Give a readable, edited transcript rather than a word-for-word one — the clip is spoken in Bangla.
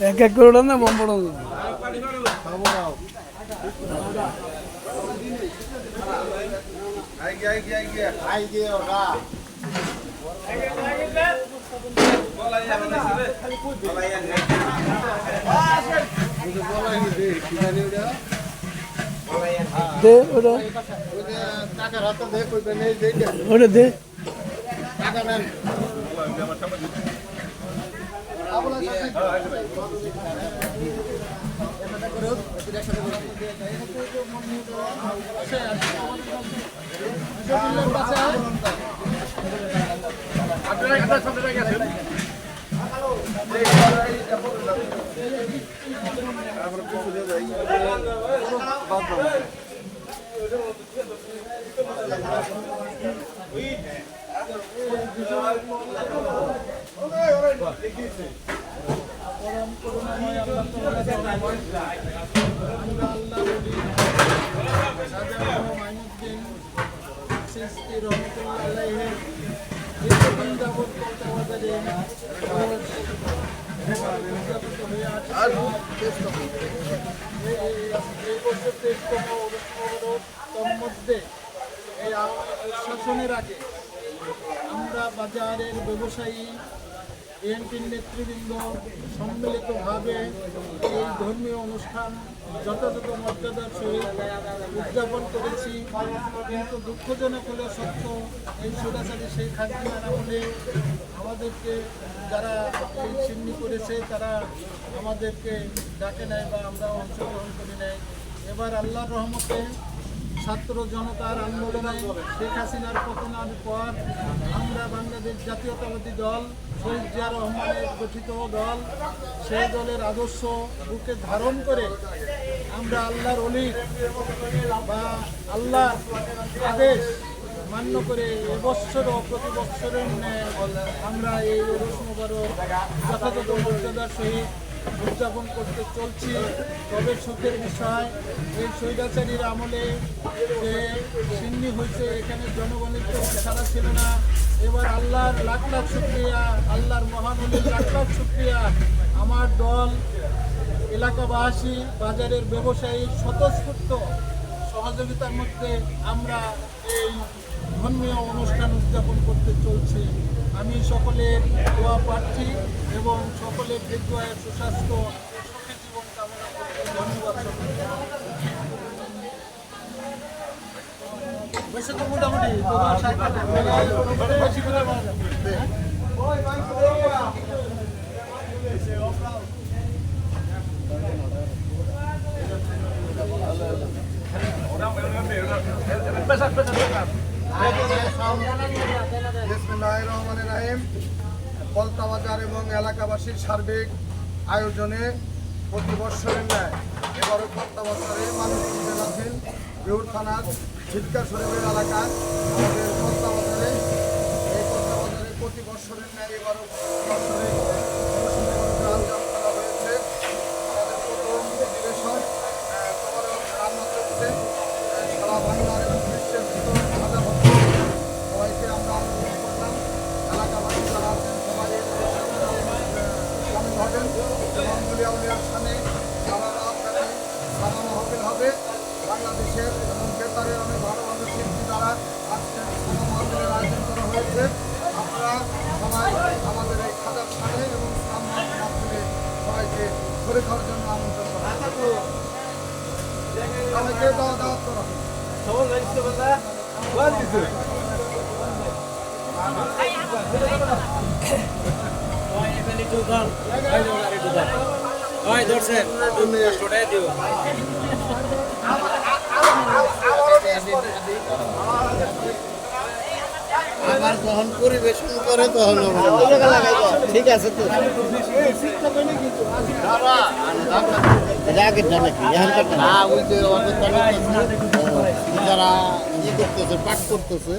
এক এক করে না বম পড়ো দে ওটা ওটা দে শাসনের আগে আমরা বাজারের ব্যবসায়ী বিএনপির নেতৃবৃন্দ সম্মিলিতভাবে এই ধর্মীয় অনুষ্ঠান যথাযথ মর্যাদার সহিত উদযাপন করেছি, কিন্তু দুঃখজনক হলে সত্য এই স্বৈরাচারী শেখ হাসিনার আমলে আমাদেরকে যারা এই চিহ্নি করেছে তারা আমাদেরকে ডাকে নেয় বা আমরা অংশগ্রহণ করে নেয়। এবার আল্লাহর রহমতে ছাত্র জনতার আন্দোলনে শেখ হাসিনার পতনের পর আমরা বাংলাদেশ জাতীয়তাবাদী দল শহীদ জিয়া রহমানের গঠিত দল, সেই দলের আদর্শ বুকে ধারণ করে আমরা আল্লাহর অলি বা আল্লাহর আদেশ মান্য করে এবছরও প্রতি বৎসরের ন্যায় আমরা এই উরুস মোবারক যথাযথ মর্যাদার সহিত উদযাপন করতে চলছি। তবে সুখের বিষয় এই স্বৈরাচারীর আমলে যে সিন্নি হয়েছে এখানে জনগণের তো সারা ছিল না। এবার আল্লাহর লাখ লাখ শুকরিয়া, আল্লাহর মহানবীর লাখ লাখ শুকরিয়া, আমার দল এলাকাবাসী বাজারের ব্যবসায়ী স্বতঃস্ফূর্ত সহযোগিতার মধ্যে আমরা এই ধর্মীয় অনুষ্ঠান উদযাপন করতে চলছি। আমি সকলের দোয়া প্রার্থী এবং সকলের দীর্ঘায়ের সুস্বাস্থ্য সুখী জীবন কামনা করতে ধন্যবাদ। বেশি তো মোটামুটি পলতা বাজার এবং এলাকাবাসীর সার্বিক আয়োজনে প্রতি বৎসরের ন্যায় এবারও পলতা বাজারে মানুষ আছেন বিহুর থানার ঝিটকা শরীফের এলাকায় আমাদের পলতা বাজারে এই পলতা বাজারে প্রতি বৎসরের ন্যায় এবারও বৎসরে আয়োজন করা হয়েছে। আমাদের প্রথম অধিবেশন তোমার রান্না চলছে সারা বাংলার এবং বিশ্বের ভিতর হাজার সবাইকে আমরা আলোচনা করলাম। এলাকাবাসী যারা আছেন সবাই সামিল হবেন এবং মুলিয়াউলিয়ার সামনে সারা রাত সারা মাহফিল হবে। বাংলাদেশের এবং বেতারের অনেক ভালো ভালো শিল্পী দ্বারা আজকে সারা মাহফিলের আয়োজন করা হয়েছে। আমরা সবাই আমাদের এই খাজার সামনে এবং মাহফিলে সবাইকে শরীর হওয়ার জন্য আমন্ত্রণ করা সবাইকে দাওয়াত করা হবে। আবার যখন পরিবেশন করে তখন ঠিক আছে তো যারা ইয়ে করতেছে পাঠ করতেছে